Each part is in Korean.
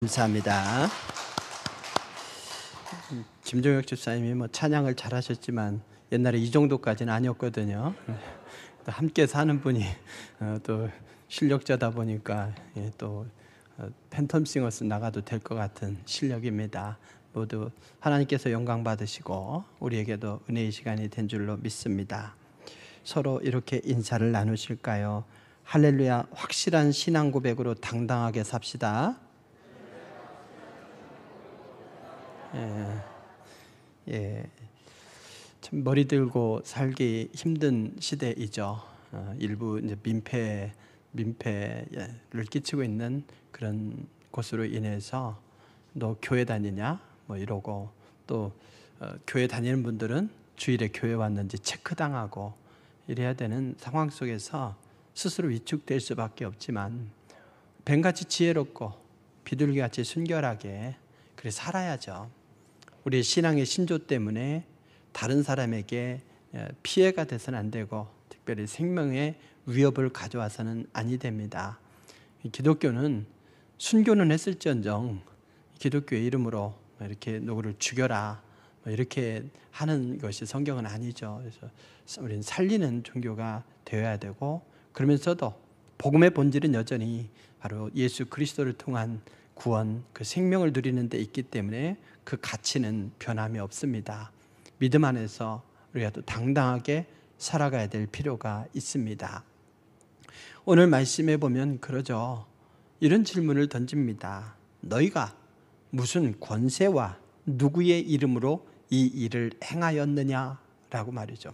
감사합니다. 김종혁 집사님이 찬양을 잘하셨지만 옛날에 이 정도까지는 아니었거든요. 또 함께 사는 분이 또 실력자다 보니까 또 팬텀싱어스 나가도 될 것 같은 실력입니다. 모두 하나님께서 영광 받으시고 우리에게도 은혜의 시간이 된 줄로 믿습니다. 서로 이렇게 인사를 나누실까요? 할렐루야. 확실한 신앙 고백으로 당당하게 삽시다. 참 머리 들고 살기 힘든 시대이죠. 일부 이제 민폐를 끼치고 있는 그런 곳으로 인해서 너 교회 다니냐? 이러고 또 교회 다니는 분들은 주일에 교회 왔는지 체크당하고 이래야 되는 상황 속에서 스스로 위축될 수밖에 없지만 뱀같이 지혜롭고 비둘기같이 순결하게 그래 살아야죠. 우리의 신앙의 신조 때문에 다른 사람에게 피해가 돼서는 안 되고 특별히 생명의 위협을 가져와서는 아니 됩니다. 기독교는 순교는 했을지언정 기독교의 이름으로 이렇게 누구를 죽여라 이렇게 하는 것이 성경은 아니죠. 그래서 우리는 살리는 종교가 되어야 되고 그러면서도 복음의 본질은 여전히 바로 예수 그리스도를 통한 구원, 그 생명을 누리는 데 있기 때문에 그 가치는 변함이 없습니다. 믿음 안에서 우리가 또 당당하게 살아가야 될 필요가 있습니다. 오늘 말씀해 보면 그러죠. 이런 질문을 던집니다. 너희가 무슨 권세와 누구의 이름으로 이 일을 행하였느냐라고 말이죠.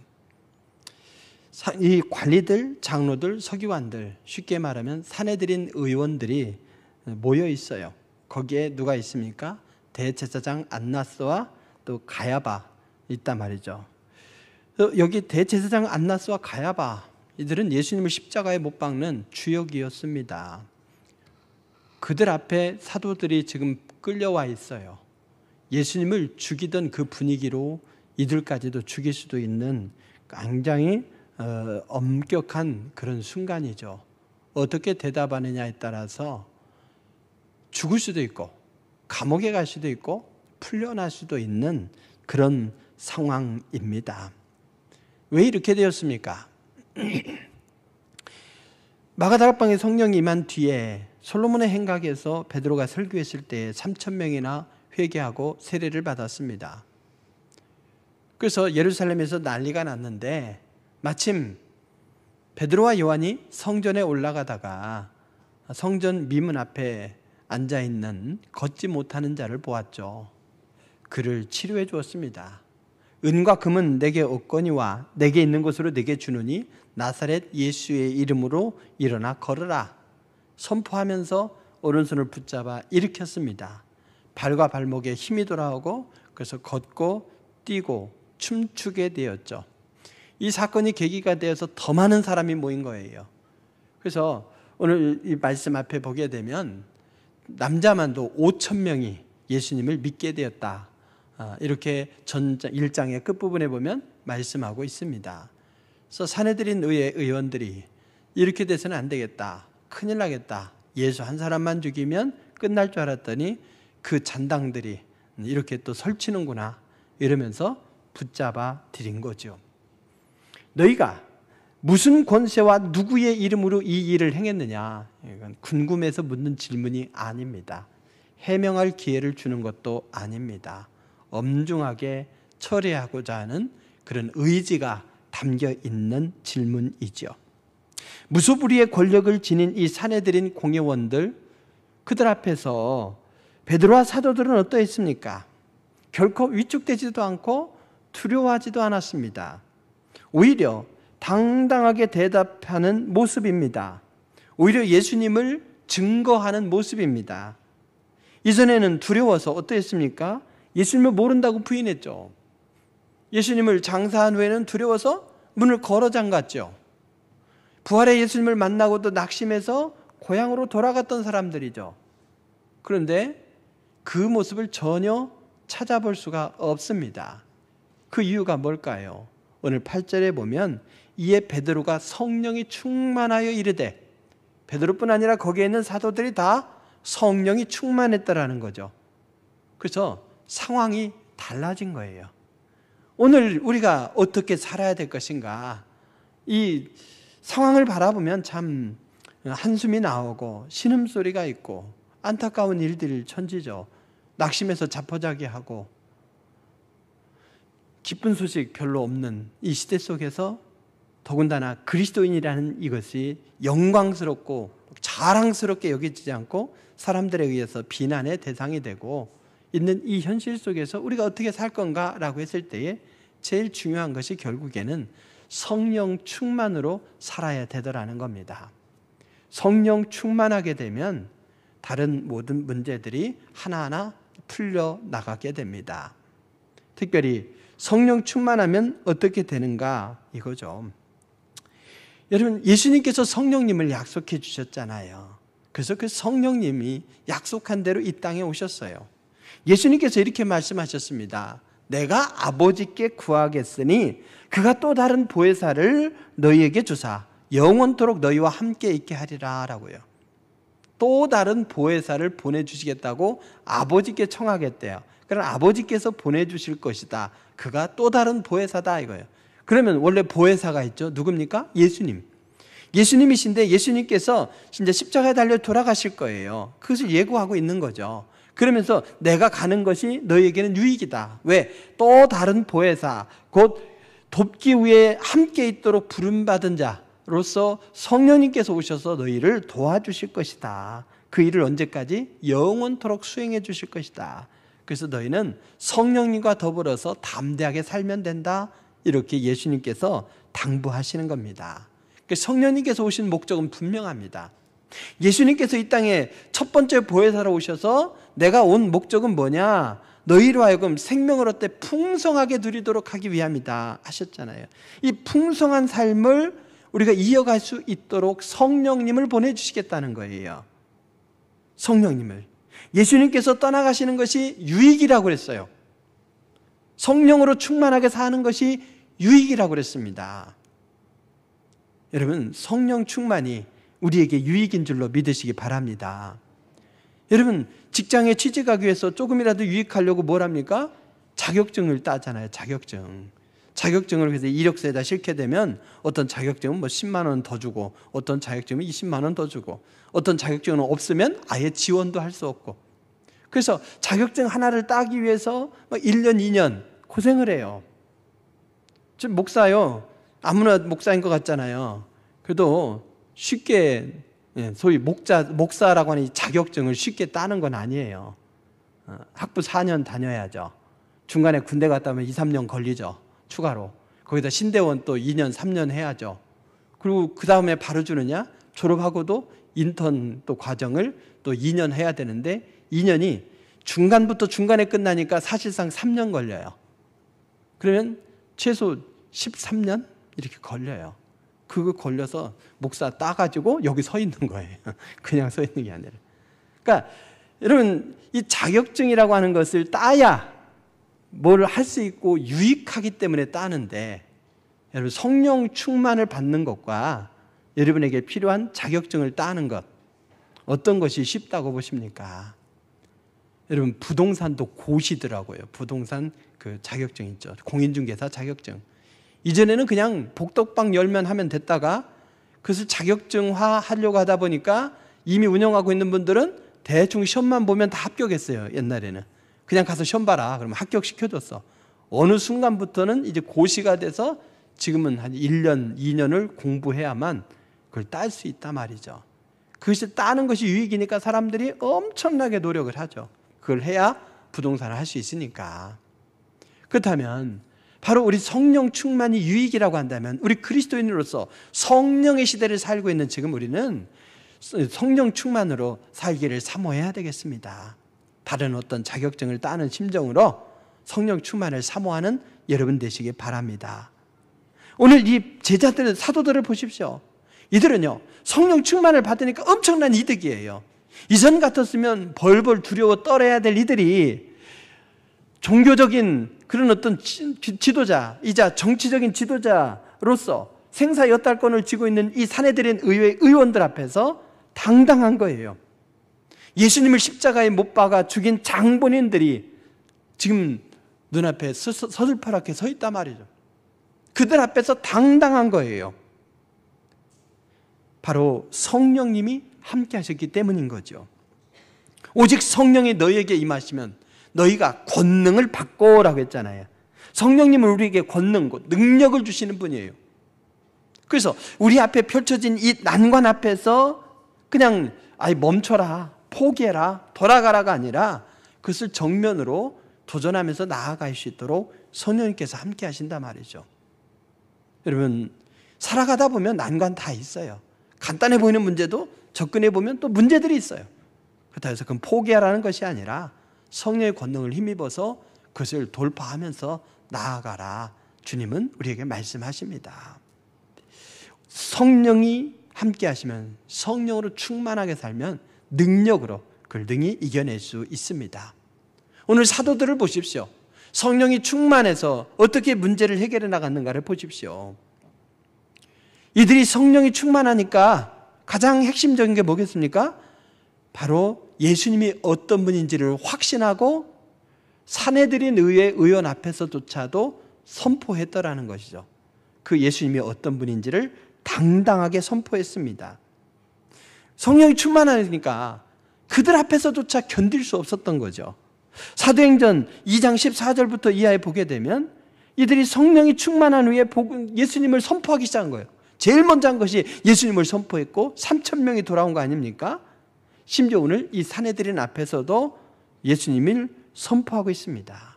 이 관리들, 장로들, 서기관들, 쉽게 말하면 사내들인 의원들이 모여 있어요. 거기에 누가 있습니까? 대제사장 안나스와 또 가야바 있단 말이죠. 여기 대제사장 안나스와 가야바 이들은 예수님을 십자가에 못 박는 주역이었습니다. 그들 앞에 사도들이 지금 끌려와 있어요. 예수님을 죽이던 그 분위기로 이들까지도 죽일 수도 있는 굉장히 엄격한 그런 순간이죠. 어떻게 대답하느냐에 따라서 죽을 수도 있고 감옥에 갈 수도 있고 풀려날 수도 있는 그런 상황입니다. 왜 이렇게 되었습니까? 마가다락방에 성령이 임한 뒤에 솔로몬의 행각에서 베드로가 설교했을 때 3,000명이나 회개하고 세례를 받았습니다. 그래서 예루살렘에서 난리가 났는데 마침 베드로와 요한이 성전에 올라가다가 성전 미문 앞에 앉아있는 걷지 못하는 자를 보았죠. 그를 치료해 주었습니다. 은과 금은 내게 없거니와 내게 있는 것으로 내게 주노니 나사렛 예수의 이름으로 일어나 걸으라 선포하면서 오른손을 붙잡아 일으켰습니다. 발과 발목에 힘이 돌아오고 그래서 걷고 뛰고 춤추게 되었죠. 이 사건이 계기가 되어서 더 많은 사람이 모인 거예요. 그래서 오늘 이 말씀 앞에 보게 되면 남자만도 5,000명이 예수님을 믿게 되었다. 이렇게 전 1장의 끝부분에 보면 말씀하고 있습니다. 그래서 사내들인 의원들이 이렇게 돼서는 안 되겠다. 큰일 나겠다. 예수 한 사람만 죽이면 끝날 줄 알았더니 그 잔당들이 이렇게 또 설치는구나 이러면서 붙잡아 드린 거죠. 너희가 무슨 권세와 누구의 이름으로 이 일을 행했느냐? 이건 궁금해서 묻는 질문이 아닙니다. 해명할 기회를 주는 것도 아닙니다. 엄중하게 처리하고자 하는 그런 의지가 담겨 있는 질문이죠. 무소불위의 권력을 지닌 이 사내들인 공회원들, 그들 앞에서 베드로와 사도들은 어떠했습니까? 결코 위축되지도 않고 두려워하지도 않았습니다. 오히려 당당하게 대답하는 모습입니다. 오히려 예수님을 증거하는 모습입니다. 이전에는 두려워서 어떠했습니까? 예수님을 모른다고 부인했죠. 예수님을 장사한 후에는 두려워서 문을 걸어 잠갔죠. 부활의 예수님을 만나고도 낙심해서 고향으로 돌아갔던 사람들이죠. 그런데 그 모습을 전혀 찾아볼 수가 없습니다. 그 이유가 뭘까요? 오늘 8절에 보면 이에 베드로가 성령이 충만하여 이르되, 베드로뿐 아니라 거기에 있는 사도들이 다 성령이 충만했다라는 거죠. 그래서 상황이 달라진 거예요. 오늘 우리가 어떻게 살아야 될 것인가, 이 상황을 바라보면 참 한숨이 나오고 신음소리가 있고 안타까운 일들이 천지죠. 낙심해서 자포자기하고 기쁜 소식 별로 없는 이 시대 속에서 더군다나 그리스도인이라는 이것이 영광스럽고 자랑스럽게 여겨지지 않고 사람들에 의해서 비난의 대상이 되고 있는 이 현실 속에서 우리가 어떻게 살 건가라고 했을 때에 제일 중요한 것이 결국에는 성령 충만으로 살아야 되더라는 겁니다. 성령 충만하게 되면 다른 모든 문제들이 하나하나 풀려나가게 됩니다. 특별히 성령 충만하면 어떻게 되는가 이거죠. 여러분, 예수님께서 성령님을 약속해 주셨잖아요. 그래서 그 성령님이 약속한 대로 이 땅에 오셨어요. 예수님께서 이렇게 말씀하셨습니다. 내가 아버지께 구하겠으니 그가 또 다른 보혜사를 너희에게 주사 영원토록 너희와 함께 있게 하리라 라고요. 또 다른 보혜사를 보내주시겠다고 아버지께 청하겠대요. 그러나 아버지께서 보내주실 것이다. 그가 또 다른 보혜사다 이거예요. 그러면 원래 보혜사가 있죠. 누굽니까? 예수님. 예수님이신데 예수님께서 진짜 십자가에 달려 돌아가실 거예요. 그것을 예고하고 있는 거죠. 그러면서 내가 가는 것이 너희에게는 유익이다. 왜? 또 다른 보혜사, 곧 돕기 위해 함께 있도록 부름받은 자로서 성령님께서 오셔서 너희를 도와주실 것이다. 그 일을 언제까지? 영원토록 수행해 주실 것이다. 그래서 너희는 성령님과 더불어서 담대하게 살면 된다. 이렇게 예수님께서 당부하시는 겁니다. 성령님께서 오신 목적은 분명합니다. 예수님께서 이 땅에 첫 번째 보혜사로 오셔서 내가 온 목적은 뭐냐? 너희로 하여금 생명을 얻되 풍성하게 누리도록 하기 위함이다 하셨잖아요. 이 풍성한 삶을 우리가 이어갈 수 있도록 성령님을 보내주시겠다는 거예요. 성령님을. 예수님께서 떠나가시는 것이 유익이라고 그랬어요. 성령으로 충만하게 사는 것이 유익이라고 그랬습니다. 여러분, 성령 충만이 우리에게 유익인 줄로 믿으시기 바랍니다. 여러분, 직장에 취직하기 위해서 조금이라도 유익하려고 뭘 합니까? 자격증을 따잖아요. 자격증을 그래서 이력서에다 실게 되면 어떤 자격증은 뭐 10만 원 더 주고 어떤 자격증은 20만 원 더 주고 어떤 자격증은 없으면 아예 지원도 할 수 없고, 그래서 자격증 하나를 따기 위해서 1년, 2년 고생을 해요. 저 목사요. 아무나 목사인 것 같잖아요. 그래도 쉽게 소위 목사라고 하는 이 자격증을 쉽게 따는 건 아니에요. 학부 4년 다녀야죠. 중간에 군대 갔다 오면 2, 3년 걸리죠. 추가로. 거기다 신대원 또 2년, 3년 해야죠. 그리고 그 다음에 바로 주느냐? 졸업하고도 인턴 또 과정을 또 2년 해야 되는데 2년이 중간부터 중간에 끝나니까 사실상 3년 걸려요. 그러면 최소 13년 이렇게 걸려요. 그거 걸려서 목사 따가지고 여기 서 있는 거예요. 그냥 서 있는 게 아니라. 그러니까 여러분, 이 자격증이라고 하는 것을 따야 뭘 할 수 있고 유익하기 때문에 따는데, 여러분 성령 충만을 받는 것과 여러분에게 필요한 자격증을 따는 것, 어떤 것이 쉽다고 보십니까? 여러분, 부동산도 고시더라고요. 부동산 그 자격증 있죠. 공인중개사 자격증. 이전에는 그냥 복덕방 열면 하면 됐다가 그것을 자격증화 하려고 하다 보니까 이미 운영하고 있는 분들은 대충 시험만 보면 다 합격했어요. 옛날에는 그냥 가서 시험 봐라 그러면 합격시켜줬어. 어느 순간부터는 이제 고시가 돼서 지금은 한 1년, 2년을 공부해야만 그걸 딸 수 있단 말이죠. 그것을 따는 것이 유익이니까 사람들이 엄청나게 노력을 하죠. 그걸 해야 부동산을 할 수 있으니까. 그렇다면 바로 우리 성령 충만이 유익이라고 한다면 우리 그리스도인으로서 성령의 시대를 살고 있는 지금 우리는 성령 충만으로 살기를 사모해야 되겠습니다. 다른 어떤 자격증을 따는 심정으로 성령 충만을 사모하는 여러분 되시기 바랍니다. 오늘 이 제자들, 사도들을 보십시오. 이들은요, 성령 충만을 받으니까 엄청난 이득이에요. 이전 같았으면 벌벌 두려워 떨어야 될 이들이 종교적인 그런 어떤 지도자이자 정치적인 지도자로서 생사여탈권을 쥐고 있는 이 사내들인 의회 의원들 앞에서 당당한 거예요. 예수님을 십자가에 못 박아 죽인 장본인들이 지금 눈앞에 서들퍼랗게 서 있단 말이죠. 그들 앞에서 당당한 거예요. 바로 성령님이 함께 하셨기 때문인 거죠. 오직 성령이 너희에게 임하시면 너희가 권능을 받고라고 했잖아요. 성령님은 우리에게 권능, 능력을 주시는 분이에요. 그래서 우리 앞에 펼쳐진 이 난관 앞에서 그냥 멈춰라, 포기해라, 돌아가라가 아니라 그것을 정면으로 도전하면서 나아갈 수 있도록 성령님께서 함께 하신단 말이죠. 여러분, 살아가다 보면 난관 다 있어요. 간단해 보이는 문제도 접근해 보면 또 문제들이 있어요. 그렇다고 해서 그건 포기하라는 것이 아니라 성령의 권능을 힘입어서 그것을 돌파하면서 나아가라. 주님은 우리에게 말씀하십니다. 성령이 함께 하시면, 성령으로 충만하게 살면 능력으로 그걸 능히 이겨낼 수 있습니다. 오늘 사도들을 보십시오. 성령이 충만해서 어떻게 문제를 해결해 나갔는가를 보십시오. 이들이 성령이 충만하니까 가장 핵심적인 게 뭐겠습니까? 바로 예수님이 어떤 분인지를 확신하고 사내들인 의원 앞에서조차도 선포했더라는 것이죠. 그 예수님이 어떤 분인지를 당당하게 선포했습니다. 성령이 충만하니까 그들 앞에서조차 견딜 수 없었던 거죠. 사도행전 2장 14절부터 이하에 보게 되면 이들이 성령이 충만한 후에 예수님을 선포하기 시작한 거예요. 제일 먼저 한 것이 예수님을 선포했고 3,000명이 돌아온 거 아닙니까? 심지어 오늘 이 사내들인 앞에서도 예수님을 선포하고 있습니다.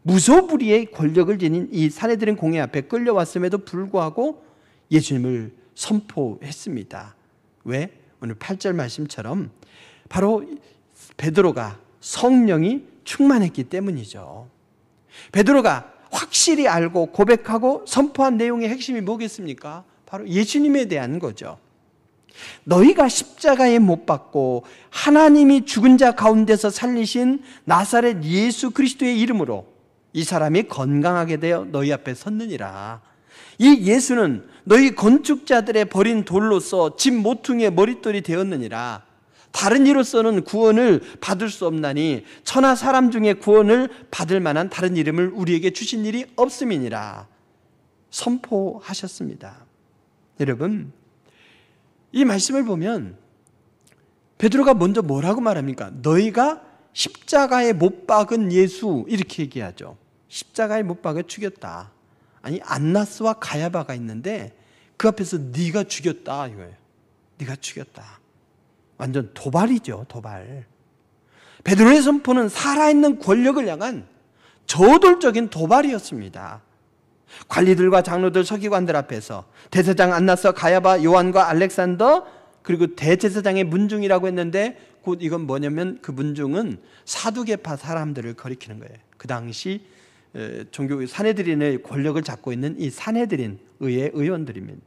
무소불위의 권력을 지닌 이 사내들인 공회 앞에 끌려왔음에도 불구하고 예수님을 선포했습니다. 왜? 오늘 8절 말씀처럼 바로 베드로가 성령이 충만했기 때문이죠. 베드로가 확실히 알고 고백하고 선포한 내용의 핵심이 뭐겠습니까? 바로 예수님에 대한 거죠. 너희가 십자가에 못 박고 하나님이 죽은 자 가운데서 살리신 나사렛 예수 그리스도의 이름으로 이 사람이 건강하게 되어 너희 앞에 섰느니라. 이 예수는 너희 건축자들의 버린 돌로서 집 모퉁이의 머릿돌이 되었느니라. 다른 이로서는 구원을 받을 수 없나니 천하 사람 중에 구원을 받을 만한 다른 이름을 우리에게 주신 일이 없음이니라. 선포하셨습니다. 여러분, 이 말씀을 보면 베드로가 먼저 뭐라고 말합니까? 너희가 십자가에 못 박은 예수, 이렇게 얘기하죠. 십자가에 못 박아 죽였다. 아니, 안나스와 가야바가 있는데 그 앞에서 네가 죽였다 이거예요. 네가 죽였다. 완전 도발이죠, 도발. 베드로의 선포는 살아있는 권력을 향한 저돌적인 도발이었습니다. 관리들과 장로들, 서기관들 앞에서 대제사장 안나스와 가야바, 요한과 알렉산더, 그리고 대제사장의 문중이라고 했는데 곧 이건 뭐냐면 그 문중은 사두개파 사람들을 가리키는 거예요. 그 당시 종교 사내들인의 권력을 잡고 있는 이 사내들인 의회 의원들입니다.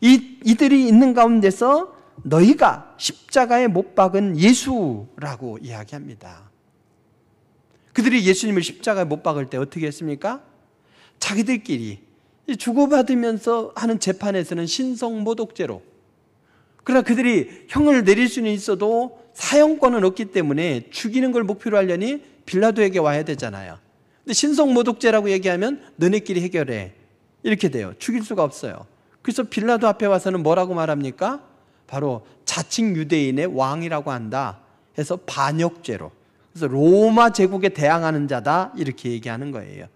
이들이 있는 가운데서 너희가 십자가에 못 박은 예수라고 이야기합니다. 그들이 예수님을 십자가에 못 박을 때 어떻게 했습니까? 자기들끼리 주고받으면서 하는 재판에서는 신성모독죄로, 그러나 그들이 형을 내릴 수는 있어도 사형권은 없기 때문에 죽이는 걸 목표로 하려니 빌라도에게 와야 되잖아요. 근데 신성모독죄라고 얘기하면 너네끼리 해결해, 이렇게 돼요. 죽일 수가 없어요. 그래서 빌라도 앞에 와서는 뭐라고 말합니까? 바로 자칭 유대인의 왕이라고 한다 해서 반역죄로, 그래서 로마 제국에 대항하는 자다 이렇게 얘기하는 거예요.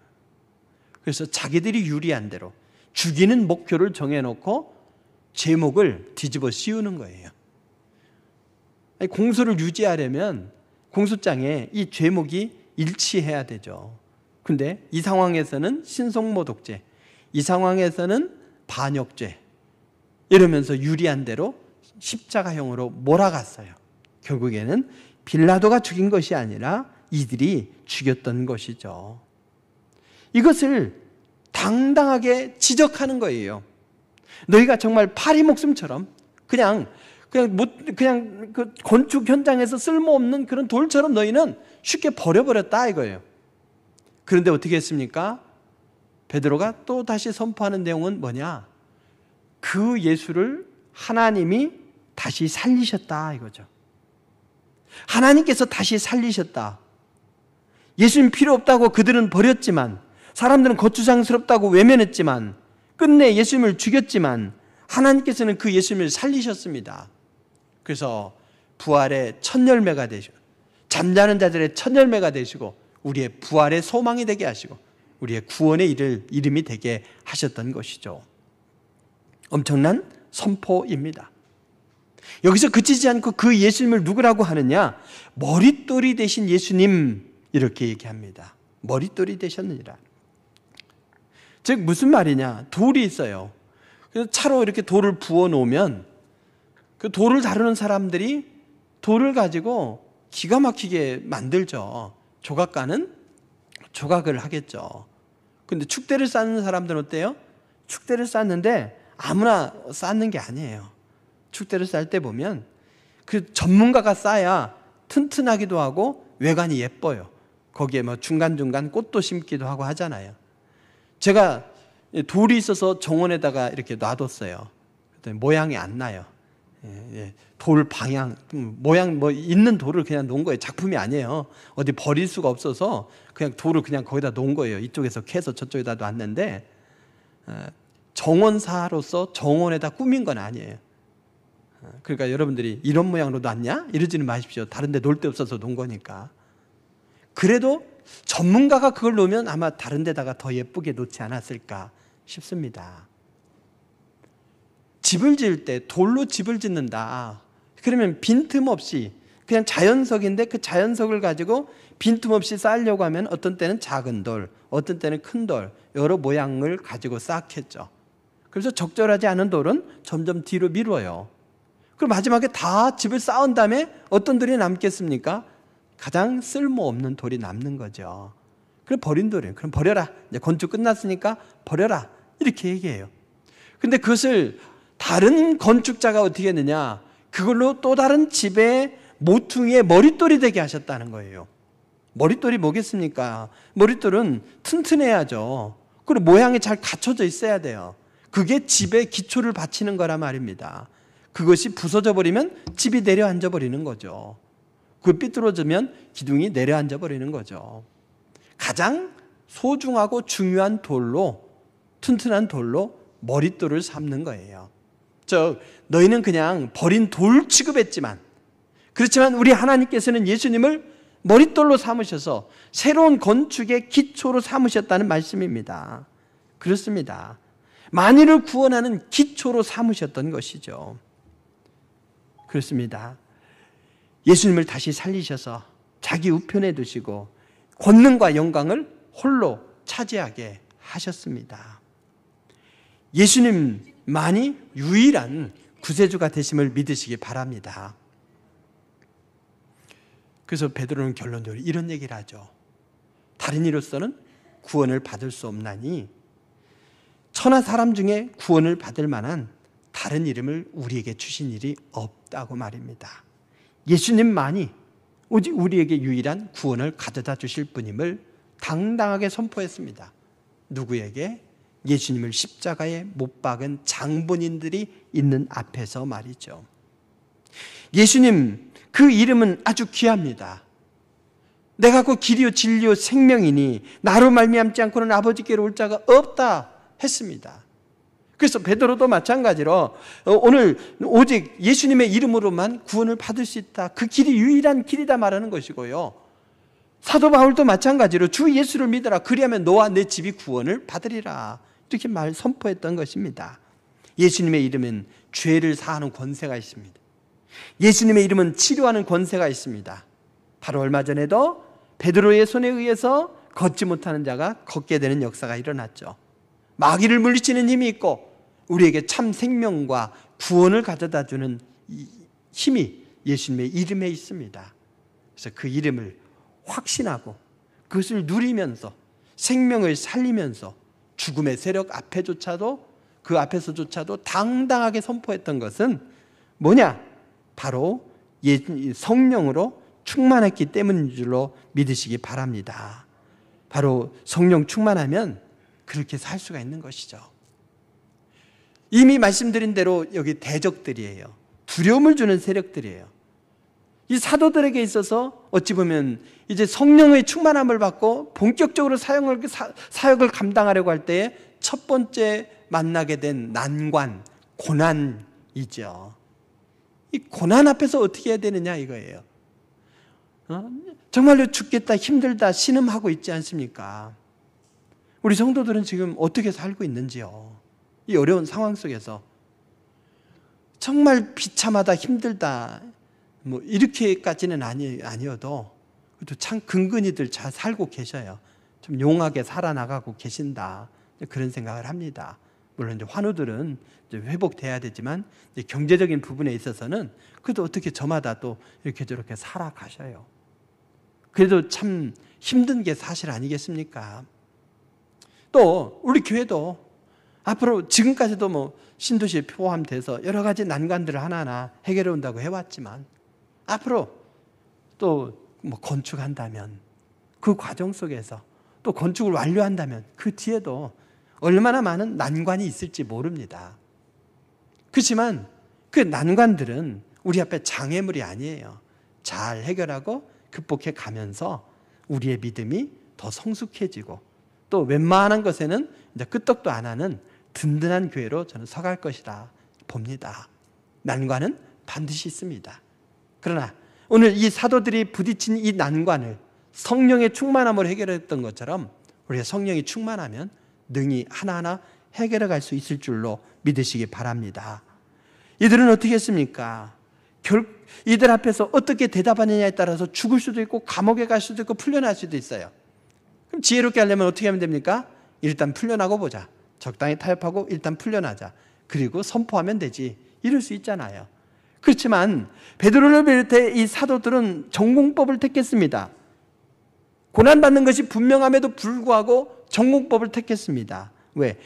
그래서 자기들이 유리한 대로 죽이는 목표를 정해놓고 제목을 뒤집어 씌우는 거예요. 공소를 유지하려면 공소장에 이 제목이 일치해야 되죠. 근데 이 상황에서는 신성모독죄, 이 상황에서는 반역죄, 이러면서 유리한 대로 십자가형으로 몰아갔어요. 결국에는 빌라도가 죽인 것이 아니라 이들이 죽였던 것이죠. 이것을 당당하게 지적하는 거예요. 너희가 정말 파리 목숨처럼 그냥 그 건축 현장에서 쓸모없는 그런 돌처럼 너희는 쉽게 버려버렸다 이거예요. 그런데 어떻게 했습니까? 베드로가 또 다시 선포하는 내용은 뭐냐? 그 예수를 하나님이 다시 살리셨다 이거죠. 하나님께서 다시 살리셨다. 예수님 필요 없다고 그들은 버렸지만, 사람들은 거추장스럽다고 외면했지만, 끝내 예수님을 죽였지만 하나님께서는 그 예수님을 살리셨습니다. 그래서 부활의 첫 열매가 되시고, 잠자는 자들의 첫 열매가 되시고, 우리의 부활의 소망이 되게 하시고, 우리의 구원의 이름이 되게 하셨던 것이죠. 엄청난 선포입니다. 여기서 그치지 않고 그 예수님을 누구라고 하느냐? 머릿돌이 되신 예수님, 이렇게 얘기합니다. 머릿돌이 되셨느니라. 즉 무슨 말이냐? 돌이 있어요. 그래서 차로 이렇게 돌을 부어 놓으면 그 돌을 다루는 사람들이 돌을 가지고 기가 막히게 만들죠. 조각가는 조각을 하겠죠. 근데 축대를 쌓는 사람들은 어때요? 축대를 쌓는데 아무나 쌓는 게 아니에요. 축대를 쌓을 때 보면 그 전문가가 쌓아야 튼튼하기도 하고 외관이 예뻐요. 거기에 뭐 중간중간 꽃도 심기도 하고 하잖아요. 제가 돌이 있어서 정원에다가 이렇게 놔뒀어요. 그랬더니 모양이 안 나요. 돌 방향, 모양 뭐 있는 돌을 그냥 놓은 거예요. 작품이 아니에요. 어디 버릴 수가 없어서 그냥 돌을 그냥 거기다 놓은 거예요. 이쪽에서 캐서 저쪽에다 놨는데 정원사로서 정원에다 꾸민 건 아니에요. 그러니까 여러분들이 이런 모양으로 놨냐? 이러지는 마십시오. 다른 데 놓을 데 없어서 놓은 거니까. 그래도 전문가가 그걸 놓으면 아마 다른 데다가 더 예쁘게 놓지 않았을까 싶습니다. 집을 지을 때 돌로 집을 짓는다. 그러면 빈틈없이 그냥 자연석인데 그 자연석을 가지고 빈틈없이 쌓으려고 하면 어떤 때는 작은 돌, 어떤 때는 큰 돌, 여러 모양을 가지고 쌓겠죠. 그래서 적절하지 않은 돌은 점점 뒤로 미뤄요. 그럼 마지막에 다 집을 쌓은 다음에 어떤 돌이 남겠습니까? 가장 쓸모없는 돌이 남는 거죠. 그럼 버린 돌이에요. 그럼 버려라. 이제 건축 끝났으니까 버려라. 이렇게 얘기해요. 근데 그것을 다른 건축자가 어떻게 했느냐? 그걸로 또 다른 집의 모퉁이의 머릿돌이 되게 하셨다는 거예요. 머릿돌이 뭐겠습니까? 머릿돌은 튼튼해야죠. 그리고 모양이 잘 갖춰져 있어야 돼요. 그게 집의 기초를 받치는 거란 말입니다. 그것이 부서져 버리면 집이 내려앉아 버리는 거죠. 그 삐뚤어지면 기둥이 내려앉아 버리는 거죠. 가장 소중하고 중요한 돌로, 튼튼한 돌로 머릿돌을 삼는 거예요. 너희는 그냥 버린 돌 취급했지만, 그렇지만 우리 하나님께서는 예수님을 머릿돌로 삼으셔서 새로운 건축의 기초로 삼으셨다는 말씀입니다. 그렇습니다. 만일을 구원하는 기초로 삼으셨던 것이죠. 그렇습니다. 예수님을 다시 살리셔서 자기 우편에 두시고 권능과 영광을 홀로 차지하게 하셨습니다. 예수님만이 유일한 구세주가 되심을 믿으시기 바랍니다. 그래서 베드로는 결론적으로 이런 얘기를 하죠. 다른 이로서는 구원을 받을 수 없나니 천하 사람 중에 구원을 받을 만한 다른 이름을 우리에게 주신 일이 없다고 말입니다. 예수님만이 오직 우리에게 유일한 구원을 가져다 주실 분임을 당당하게 선포했습니다. 누구에게? 예수님을 십자가에 못 박은 장본인들이 있는 앞에서 말이죠. 예수님, 그 이름은 아주 귀합니다. 내가 그 길이요 진리요 생명이니 나로 말미암지 않고는 아버지께로 올 자가 없다 했습니다. 그래서 베드로도 마찬가지로 오늘 오직 예수님의 이름으로만 구원을 받을 수 있다. 그 길이 유일한 길이다 말하는 것이고요. 사도 바울도 마찬가지로 주 예수를 믿어라. 그리하면 너와 내 집이 구원을 받으리라. 이렇게 선포했던 것입니다. 예수님의 이름은 죄를 사하는 권세가 있습니다. 예수님의 이름은 치료하는 권세가 있습니다. 바로 얼마 전에도 베드로의 손에 의해서 걷지 못하는 자가 걷게 되는 역사가 일어났죠. 마귀를 물리치는 힘이 있고 우리에게 참 생명과 구원을 가져다 주는 힘이 예수님의 이름에 있습니다. 그래서 그 이름을 확신하고 그것을 누리면서 생명을 살리면서 죽음의 세력 앞에조차도 그 앞에서조차도 당당하게 선포했던 것은 뭐냐? 바로 성령으로 충만했기 때문인 줄로 믿으시기 바랍니다. 바로 성령 충만하면 그렇게 살 수가 있는 것이죠. 이미 말씀드린 대로 여기 대적들이에요. 두려움을 주는 세력들이에요. 이 사도들에게 있어서 어찌 보면 이제 성령의 충만함을 받고 본격적으로 사역을 감당하려고 할 때에 첫 번째 만나게 된 난관, 고난이죠. 이 고난 앞에서 어떻게 해야 되느냐 이거예요. 정말로 죽겠다, 힘들다, 신음하고 있지 않습니까? 우리 성도들은 지금 어떻게 살고 있는지요? 이 어려운 상황 속에서 정말 비참하다, 힘들다, 뭐 이렇게까지는 아니어도 그래도 참 근근히들 잘 살고 계셔요. 좀 용하게 살아나가고 계신다, 그런 생각을 합니다. 물론 이제 환우들은 이제 회복돼야 되지만 이제 경제적인 부분에 있어서는 그래도 어떻게 저마다 또 이렇게 저렇게 살아가셔요. 그래도 참 힘든 게 사실 아니겠습니까? 또 우리 교회도 앞으로 지금까지도 뭐 신도시에 포함돼서 여러 가지 난관들을 하나하나 해결해 온다고 해왔지만 앞으로 또 뭐 건축한다면 그 과정 속에서 또 건축을 완료한다면 그 뒤에도 얼마나 많은 난관이 있을지 모릅니다. 그렇지만 그 난관들은 우리 앞에 장애물이 아니에요. 잘 해결하고 극복해 가면서 우리의 믿음이 더 성숙해지고 또 웬만한 것에는 이제 끄떡도 안 하는 든든한 교회로 저는 서갈 것이다 봅니다. 난관은 반드시 있습니다. 그러나 오늘 이 사도들이 부딪힌 이 난관을 성령의 충만함으로 해결했던 것처럼 우리가 성령이 충만하면 능히 하나하나 해결해 갈 수 있을 줄로 믿으시기 바랍니다. 이들은 어떻게 했습니까? 이들 앞에서 어떻게 대답하느냐에 따라서 죽을 수도 있고 감옥에 갈 수도 있고 풀려날 수도 있어요. 그럼 지혜롭게 하려면 어떻게 하면 됩니까? 일단 풀려나고 보자. 적당히 타협하고 일단 풀려나자. 그리고 선포하면 되지. 이럴 수 있잖아요. 그렇지만 베드로를 비롯해 이 사도들은 전공법을 택했습니다. 고난받는 것이 분명함에도 불구하고 전공법을 택했습니다. 왜?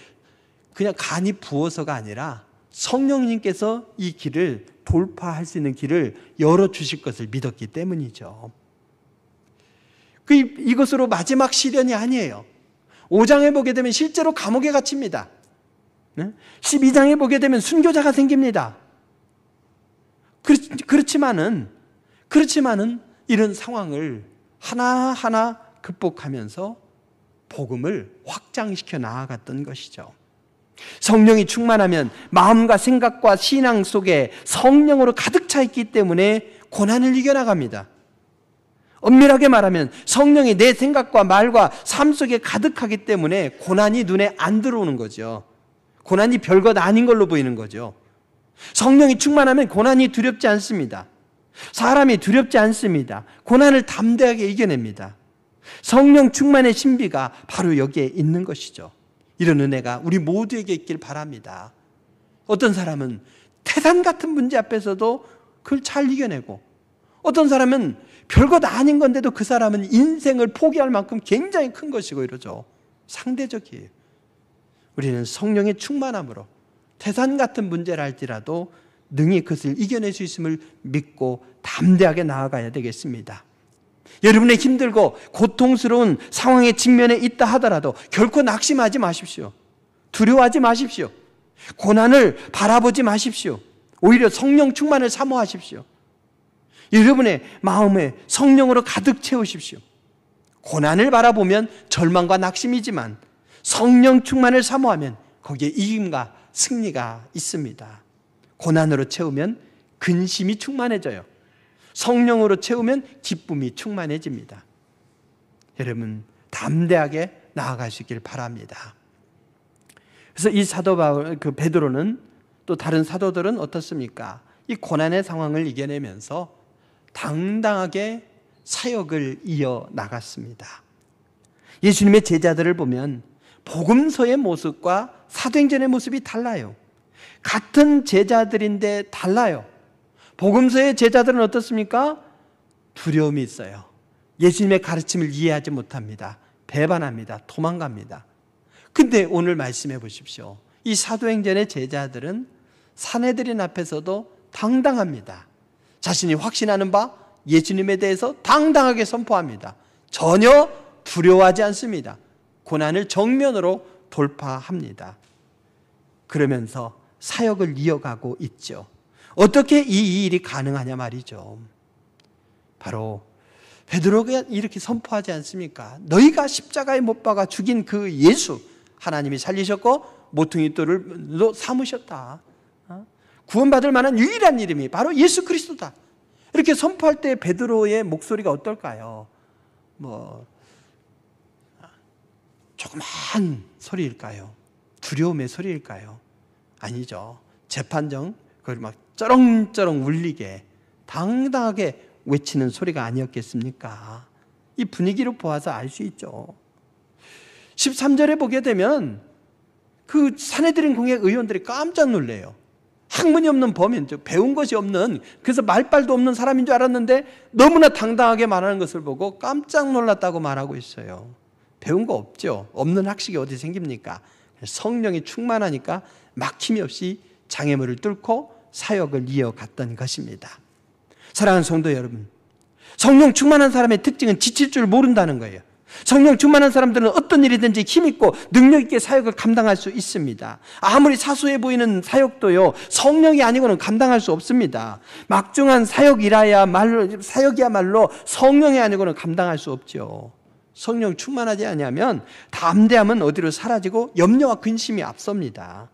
그냥 간이 부어서가 아니라 성령님께서 이 길을 돌파할 수 있는 길을 열어주실 것을 믿었기 때문이죠. 이것으로 마지막 시련이 아니에요. 5장에 보게 되면 실제로 감옥에 갇힙니다. 12장에 보게 되면 순교자가 생깁니다. 그렇지만은 이런 상황을 하나하나 극복하면서 복음을 확장시켜 나아갔던 것이죠. 성령이 충만하면 마음과 생각과 신앙 속에 성령으로 가득 차 있기 때문에 고난을 이겨나갑니다. 엄밀하게 말하면 성령이 내 생각과 말과 삶 속에 가득하기 때문에 고난이 눈에 안 들어오는 거죠. 고난이 별것 아닌 걸로 보이는 거죠. 성령이 충만하면 고난이 두렵지 않습니다. 사람이 두렵지 않습니다. 고난을 담대하게 이겨냅니다. 성령 충만의 신비가 바로 여기에 있는 것이죠. 이런 은혜가 우리 모두에게 있길 바랍니다. 어떤 사람은 태산 같은 문제 앞에서도 그걸 잘 이겨내고 어떤 사람은 별것 아닌 건데도 그 사람은 인생을 포기할 만큼 굉장히 큰 것이고 이러죠. 상대적이에요. 우리는 성령의 충만함으로 태산 같은 문제를 할지라도 능히 그것을 이겨낼 수 있음을 믿고 담대하게 나아가야 되겠습니다. 여러분의 힘들고 고통스러운 상황에 직면해 있다 하더라도 결코 낙심하지 마십시오. 두려워하지 마십시오. 고난을 바라보지 마십시오. 오히려 성령 충만을 사모하십시오. 여러분의 마음에 성령으로 가득 채우십시오. 고난을 바라보면 절망과 낙심이지만 성령 충만을 사모하면 거기에 이김과 승리가 있습니다. 고난으로 채우면 근심이 충만해져요. 성령으로 채우면 기쁨이 충만해집니다. 여러분 담대하게 나아갈 수 있길 바랍니다. 그래서 이 사도 바울, 베드로는 또 다른 사도들은 어떻습니까? 이 고난의 상황을 이겨내면서 당당하게 사역을 이어 나갔습니다. 예수님의 제자들을 보면 복음서의 모습과 사도행전의 모습이 달라요. 같은 제자들인데 달라요. 복음서의 제자들은 어떻습니까? 두려움이 있어요. 예수님의 가르침을 이해하지 못합니다. 배반합니다. 도망갑니다. 근데 오늘 말씀해 보십시오. 이 사도행전의 제자들은 사내들인 앞에서도 당당합니다. 자신이 확신하는 바 예수님에 대해서 당당하게 선포합니다. 전혀 두려워하지 않습니다. 고난을 정면으로 돌파합니다. 그러면서 사역을 이어가고 있죠. 어떻게 이 일이 가능하냐 말이죠. 바로 베드로가 이렇게 선포하지 않습니까? 너희가 십자가에 못 박아 죽인 그 예수 하나님이 살리셨고 모퉁이 돌로 삼으셨다. 구원받을 만한 유일한 이름이 바로 예수 그리스도다. 이렇게 선포할 때 베드로의 목소리가 어떨까요? 조그만 소리일까요? 두려움의 소리일까요? 아니죠. 재판정 그걸 막 쩌렁쩌렁 울리게 당당하게 외치는 소리가 아니었겠습니까? 이 분위기로 보아서 알 수 있죠. 13절에 보게 되면 그 사내들인 공회 의원들이 깜짝 놀래요. 학문이 없는 범인, 배운 것이 없는, 그래서 말빨도 없는 사람인 줄 알았는데 너무나 당당하게 말하는 것을 보고 깜짝 놀랐다고 말하고 있어요. 배운 거 없죠. 없는 학식이 어디 생깁니까? 성령이 충만하니까 막힘이 없이 장애물을 뚫고 사역을 이어갔던 것입니다. 사랑하는 성도 여러분, 성령 충만한 사람의 특징은 지칠 줄 모른다는 거예요. 성령 충만한 사람들은 어떤 일이든지 힘있고 능력 있게 사역을 감당할 수 있습니다. 아무리 사소해 보이는 사역도요, 성령이 아니고는 감당할 수 없습니다. 막중한 사역이야말로 성령이 아니고는 감당할 수 없죠. 성령 충만하지 아니하면 담대함은 어디로 사라지고 염려와 근심이 앞섭니다.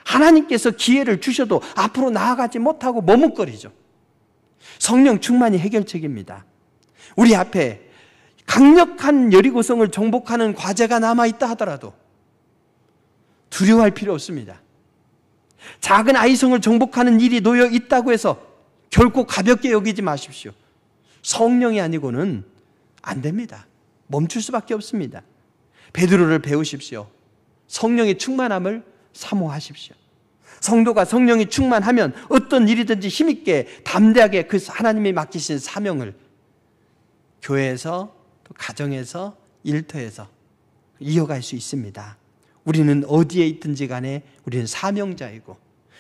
하나님께서 기회를 주셔도 앞으로 나아가지 못하고 머뭇거리죠. 성령 충만이 해결책입니다. 우리 앞에 강력한 여리고성을 정복하는 과제가 남아있다 하더라도 두려워할 필요 없습니다. 작은 아이성을 정복하는 일이 놓여 있다고 해서 결코 가볍게 여기지 마십시오. 성령이 아니고는 안 됩니다. 멈출 수밖에 없습니다. 베드로를 배우십시오. 성령의 충만함을 사모하십시오. 성도가 성령이 충만하면 어떤 일이든지 힘있게 담대하게 그 하나님이 맡기신 사명을 교회에서 또 가정에서 일터에서 이어갈 수 있습니다. 우리는 어디에 있든지 간에 우리는 사명자이고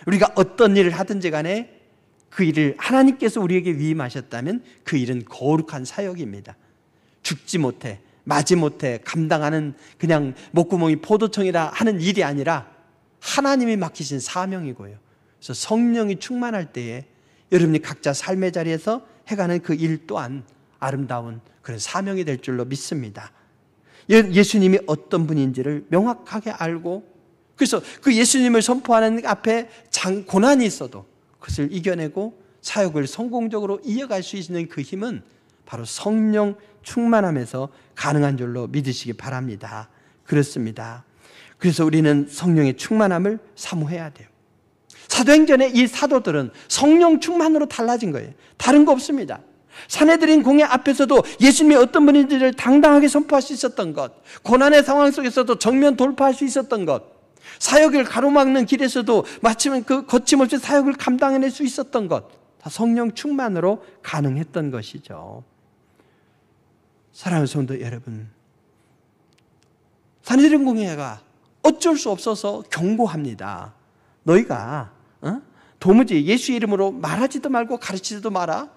우리가 어떤 일을 하든지 간에 그 일을 하나님께서 우리에게 위임하셨다면 그 일은 거룩한 사역입니다. 죽지 못해 마지 못해 감당하는 그냥 목구멍이 포도청이라 하는 일이 아니라 하나님이 맡기신 사명이고요. 그래서 성령이 충만할 때에 여러분이 각자 삶의 자리에서 해가는 그 일 또한 아름다운 그런 사명이 될 줄로 믿습니다. 예수님이 어떤 분인지를 명확하게 알고 그래서 그 예수님을 선포하는 앞에 고난이 있어도 그것을 이겨내고 사역을 성공적으로 이어갈 수 있는 그 힘은 바로 성령 충만함에서 가능한 줄로 믿으시기 바랍니다. 그렇습니다. 그래서 우리는 성령의 충만함을 사모해야 돼요. 사도행전의 이 사도들은 성령 충만으로 달라진 거예요. 다른 거 없습니다. 사내들인 공회 앞에서도 예수님이 어떤 분인지를 당당하게 선포할 수 있었던 것, 고난의 상황 속에서도 정면 돌파할 수 있었던 것, 사역을 가로막는 길에서도 마침 그 거침없이 사역을 감당해낼 수 있었던 것, 다 성령 충만으로 가능했던 것이죠. 사랑하는 성도 여러분, 사내들인 공회가 어쩔 수 없어서 경고합니다. 너희가 도무지 예수 이름으로 말하지도 말고 가르치지도 마라.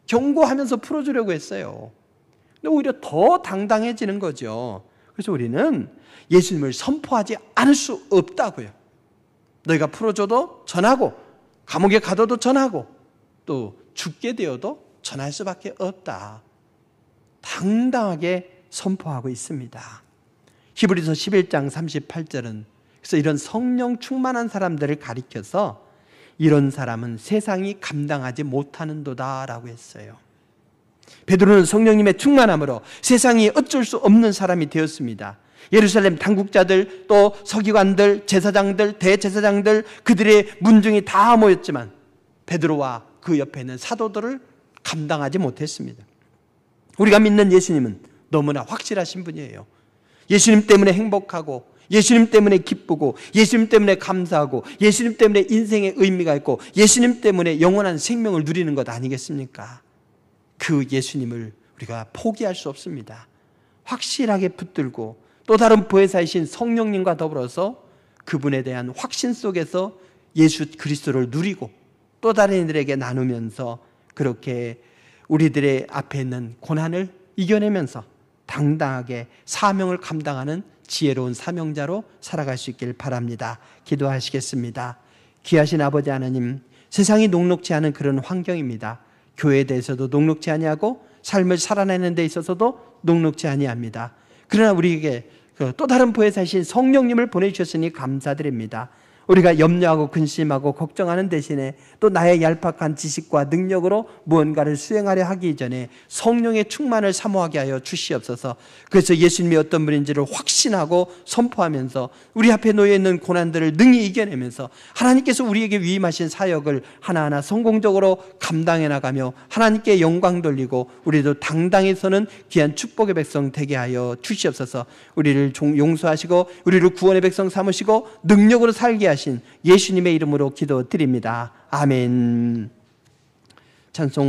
경고하면서 풀어주려고 했어요. 근데 오히려 더 당당해지는 거죠. 그래서 우리는 예수님을 선포하지 않을 수 없다고요. 너희가 풀어줘도 전하고 감옥에 가둬도 전하고 또 죽게 되어도 전할 수밖에 없다. 당당하게 선포하고 있습니다. 히브리서 11장 38절은 그래서 이런 성령 충만한 사람들을 가리켜서 이런 사람은 세상이 감당하지 못하는도다 라고 했어요. 베드로는 성령님의 충만함으로 세상이 어쩔 수 없는 사람이 되었습니다. 예루살렘 당국자들 또 서기관들 제사장들 대제사장들 그들의 문중이 다 모였지만 베드로와 그 옆에 있는 사도들을 감당하지 못했습니다. 우리가 믿는 예수님은 너무나 확실하신 분이에요. 예수님 때문에 행복하고 예수님 때문에 기쁘고 예수님 때문에 감사하고 예수님 때문에 인생의 의미가 있고 예수님 때문에 영원한 생명을 누리는 것 아니겠습니까? 그 예수님을 우리가 포기할 수 없습니다. 확실하게 붙들고 또 다른 보혜사이신 성령님과 더불어서 그분에 대한 확신 속에서 예수 그리스도를 누리고 또 다른 이들에게 나누면서 그렇게 우리들의 앞에 있는 고난을 이겨내면서 당당하게 사명을 감당하는 지혜로운 사명자로 살아갈 수 있길 바랍니다. 기도하시겠습니다. 귀하신 아버지 하나님, 세상이 녹록지 않은 그런 환경입니다. 교회에 대해서도 녹록지 아니하고 삶을 살아내는 데 있어서도 녹록지 아니합니다. 그러나 우리에게 또 다른 보혜사신 성령님을 보내주셨으니 감사드립니다. 우리가 염려하고 근심하고 걱정하는 대신에 또 나의 얄팍한 지식과 능력으로 무언가를 수행하려 하기 전에 성령의 충만을 사모하게 하여 주시옵소서. 그래서 예수님이 어떤 분인지를 확신하고 선포하면서 우리 앞에 놓여있는 고난들을 능히 이겨내면서 하나님께서 우리에게 위임하신 사역을 하나하나 성공적으로 감당해 나가며 하나님께 영광 돌리고 우리도 당당히 서는 귀한 축복의 백성 되게 하여 주시옵소서. 우리를 용서하시고 우리를 구원의 백성 삼으시고 능력으로 살게 하시고 예수님의 이름으로 기도드립니다. 아멘. 찬송.